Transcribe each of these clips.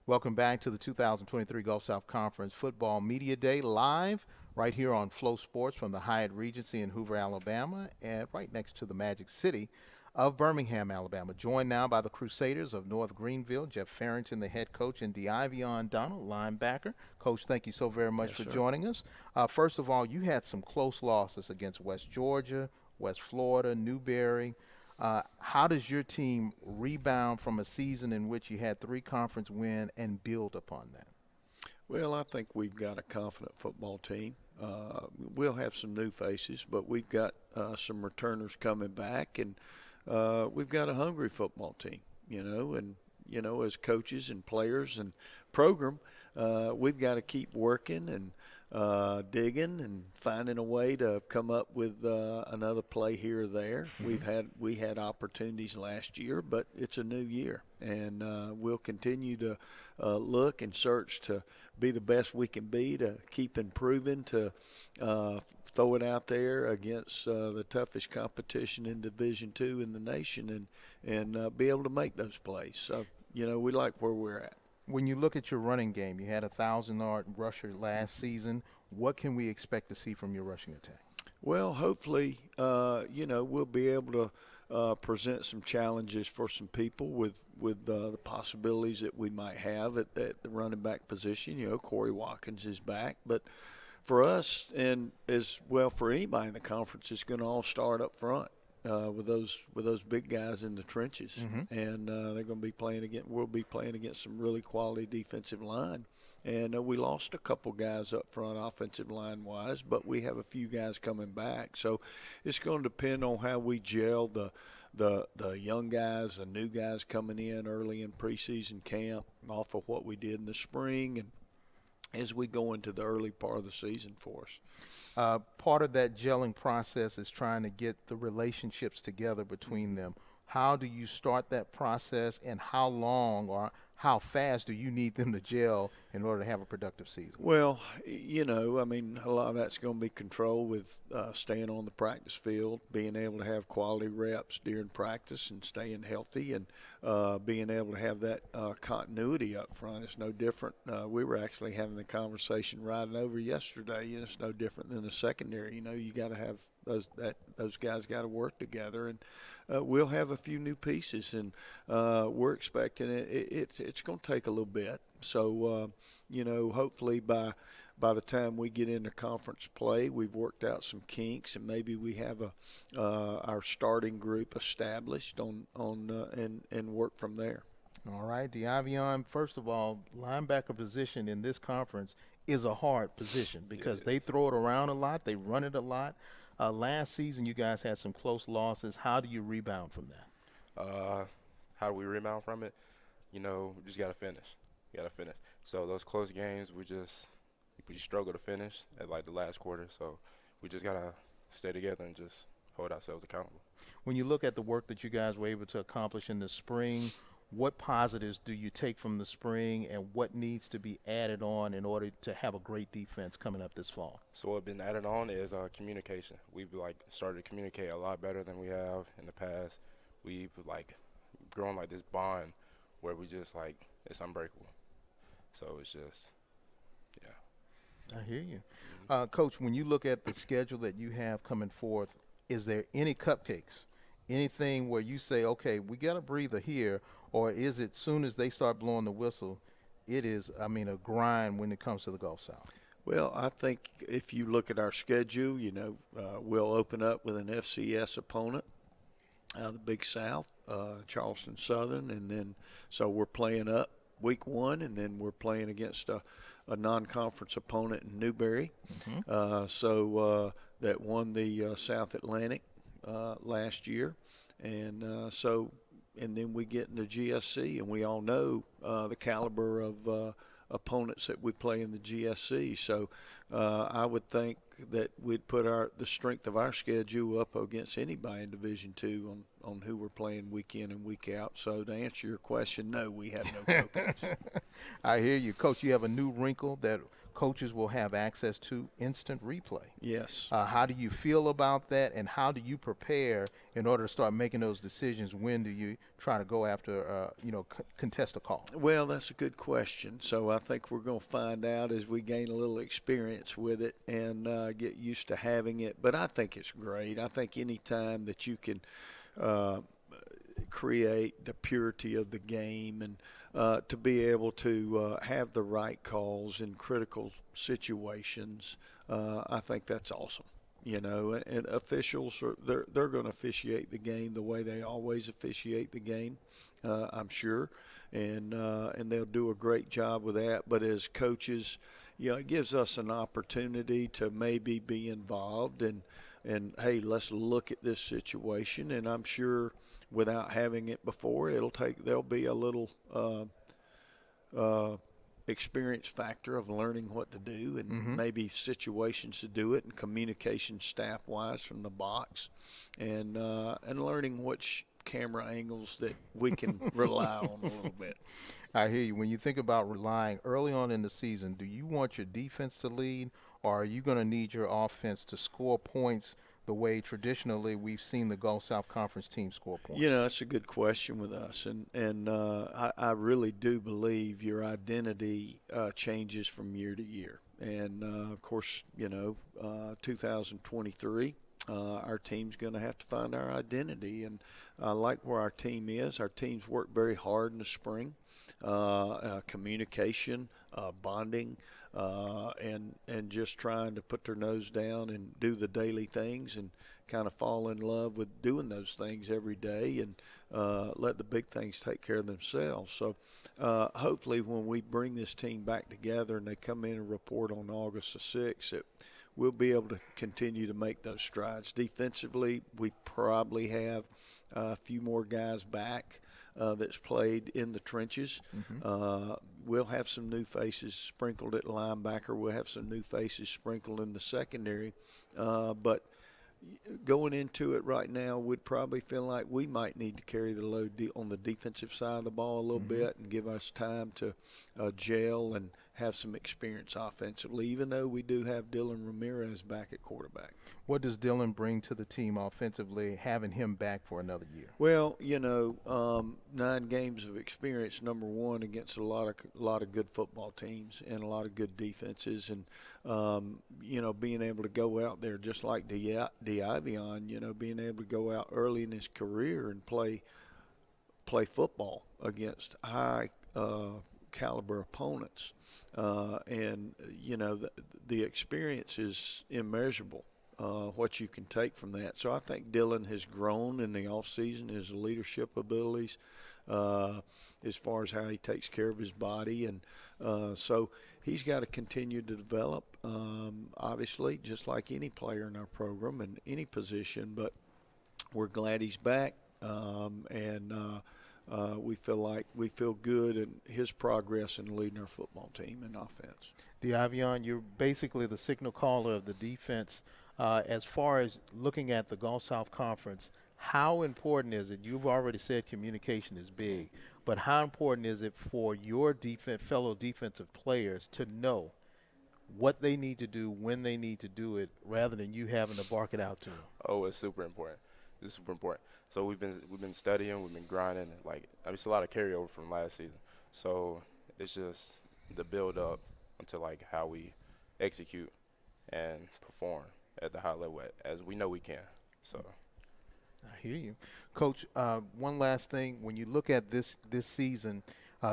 Welcome back to the 2023 Gulf South Conference Football Media Day live right here on Flow Sports from the Hyatt Regency in Hoover, Alabama, and right next to the Magic City of Birmingham, Alabama. Joined now by the Crusaders of North Greenville, Jeff Farrington, the head coach, and Diavion Donald, linebacker. Coach, thank you so very much Yes, for sir. joining us. First of all, you had some close losses against West Georgia, West Florida, Newberry. How does your team rebound from a season in which you had three conference wins and build upon that? Well, I think we've got a confident football team. We'll have some new faces, but we've got some returners coming back, and we've got a hungry football team, and, as coaches and players and program, we've got to keep working and digging and finding a way to come up with another play here or there. We had opportunities last year, but it's a new year, and we'll continue to look and search to be the best we can be, to keep improving, to throw it out there against the toughest competition in Division II in the nation, and be able to make those plays. So we like where we're at. When you look at your running game, you had a 1,000-yard rusher last season. What can we expect to see from your rushing attack? Well, hopefully, we'll be able to present some challenges for some people with the possibilities that we might have at the running back position. Corey Watkins is back, but for us and as well for anybody in the conference, it's going to all start up front. With those big guys in the trenches, and they're going to be playing against. We'll be playing against some really quality defensive line, and we lost a couple guys up front, offensive line wise, but we have a few guys coming back. So it's going to depend on how we gel the young guys, the new guys coming in early in preseason camp, off of what we did in the spring, and as we go into the early part of the season for us. Part of that gelling process is trying to get the relationships together between them. How do you start that process, and how long or how fast do you need them to gel in order to have a productive season? Well, a lot of that's going to be controlled with staying on the practice field, being able to have quality reps during practice and staying healthy, and being able to have that continuity up front. It's no different. We were actually having the conversation riding over yesterday. It's no different than the secondary. You got to have those guys got to work together, and we'll have a few new pieces, and we're expecting it's going to take a little bit. So, hopefully by the time we get into conference play, we've worked out some kinks, and maybe we have our starting group established and work from there. All right, Diavion, first of all, linebacker position in this conference is a hard position because they throw it around a lot, they run it a lot. Last season, you guys had some close losses. How do you rebound from that? How do we rebound from it? We just got to finish. So those close games, we struggle to finish at like the last quarter. So we just gotta stay together and just hold ourselves accountable. When you look at the work that you guys were able to accomplish in the spring, what positives do you take from the spring, and what needs to be added on in order to have a great defense coming up this fall? So what's been added on is communication. We've started to communicate a lot better than we have in the past. We've grown this bond where we just it's unbreakable. So it's just, yeah. I hear you. Coach, when you look at the schedule that you have coming forth, is there any cupcakes? Anything where you say, okay, we got a breather here, or is it soon as they start blowing the whistle, it is, a grind when it comes to the Gulf South? Well, I think if you look at our schedule, we'll open up with an FCS opponent, the Big South, Charleston Southern, and then so we're playing up week one, and then we're playing against a non-conference opponent in Newberry. That won the South Atlantic last year, and then we get into GSC, and we all know the caliber of opponents that we play in the GSC. So I would think that we'd put the strength of our schedule up against anybody in Division II on who we're playing week in and week out. So to answer your question, no, we have no coaches. I hear you. Coach, you have a new wrinkle that coaches will have access to instant replay. Yes. How do you feel about that, and how do you prepare in order to start making those decisions? When do you try to go after, contest a call? Well, that's a good question. So I think we're going to find out as we gain a little experience with it and get used to having it. But I think it's great. I think any time that you can create the purity of the game and to be able to have the right calls in critical situations, I think that's awesome. And officials they're going to officiate the game the way they always officiate the game, I'm sure, and they'll do a great job with that. But as coaches, it gives us an opportunity to maybe be involved and hey, let's look at this situation. And I'm sure without having it before, there'll be a little experience factor of learning what to do and maybe situations to do it, and communication staff wise from the box, and learning which camera angles that we can rely on a little bit. I hear you. When you think about relying early on in the season, do you want your defense to lead, or are you going to need your offense to score points the way traditionally we've seen the Gulf South Conference team score points? That's a good question with us, and I really do believe your identity changes from year to year. And of course, 2023, our team's going to have to find our identity, and I like where our team is. Our team's worked very hard in the spring, communication, bonding. And just trying to put their nose down and do the daily things and kind of fall in love with doing those things every day, and let the big things take care of themselves. So hopefully when we bring this team back together and they come in and report on August the 6th, we'll be able to continue to make those strides. Defensively, we probably have a few more guys back that's played in the trenches. We'll have some new faces sprinkled at linebacker. We'll have some new faces sprinkled in the secondary. But going into it right now, we'd probably feel like we might need to carry the load on the defensive side of the ball a little bit and give us time to gel and have some experience offensively, even though we do have Dylan Ramirez back at quarterback. What does Dylan bring to the team offensively, having him back for another year? Well, 9 games of experience, number one, against a lot of good football teams and a lot of good defenses, and being able to go out there just like Diavion, being able to go out early in his career and play football against high caliber opponents, and the experience is immeasurable. What you can take from that. So I think Dylan has grown in the offseason, his leadership abilities, as far as how he takes care of his body. And so he's got to continue to develop, obviously, just like any player in our program and any position. But we're glad he's back, and we feel good in his progress in leading our football team in offense. Diavion, you're basically the signal caller of the defense. As far as looking at the Gulf South Conference, how important is it? You've already said communication is big, but how important is it for your fellow defensive players to know what they need to do, when they need to do it, rather than you having to bark it out to them? Oh, it's super important. It's super important. So we've been studying, we've been grinding. It's a lot of carryover from last season. So it's just the build up until how we execute and perform at the high level as we know we can. So I hear you. Coach, one last thing. When you look at this season,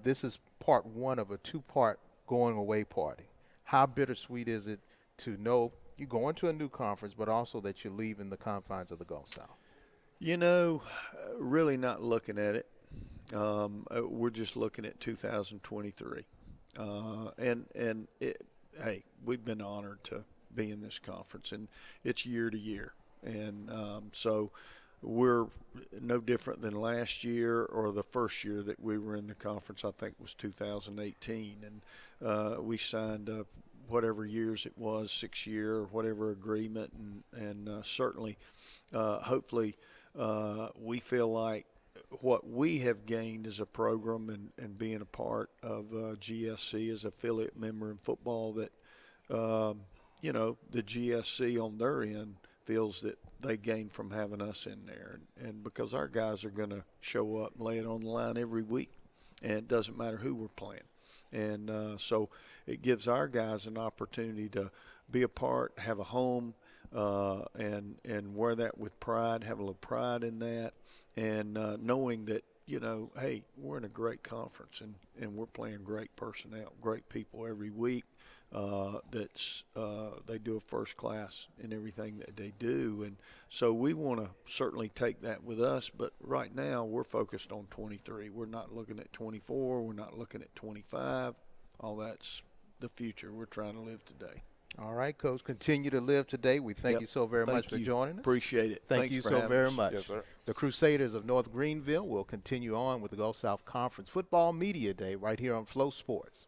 this is part one of a 2-part going away party. How bittersweet is it to know you go into a new conference, but also that you're leaving the confines of the Gulf South? Really not looking at it. We're just looking at 2023. Hey, we've been honored to be in this conference, and it's year to year. And so we're no different than last year or the first year that we were in the conference, I think was 2018. And we signed up whatever years it was, 6-year or whatever agreement. And certainly, hopefully, we feel like what we have gained as a program and being a part of GSC as affiliate member in football, that you know, the GSC on their end feels that they gain from having us in there. And because our guys are going to show up and lay it on the line every week, and it doesn't matter who we're playing. And so it gives our guys an opportunity to be a part, have a home, and wear that with pride, have a little pride in that, and knowing that, you know, hey, we're in a great conference and we're playing great personnel, great people every week. They do a first class in everything that they do, and so we want to certainly take that with us. But right now we're focused on 23. We're not looking at 24. We're not looking at 25. All that's the future. We're trying to live today. All right, Coach, continue to live today. We thank you so very much for joining us. Appreciate it. Thank you so very much. Yes, sir. The Crusaders of North Greenville will continue on with the Gulf South Conference Football Media Day right here on Flow Sports.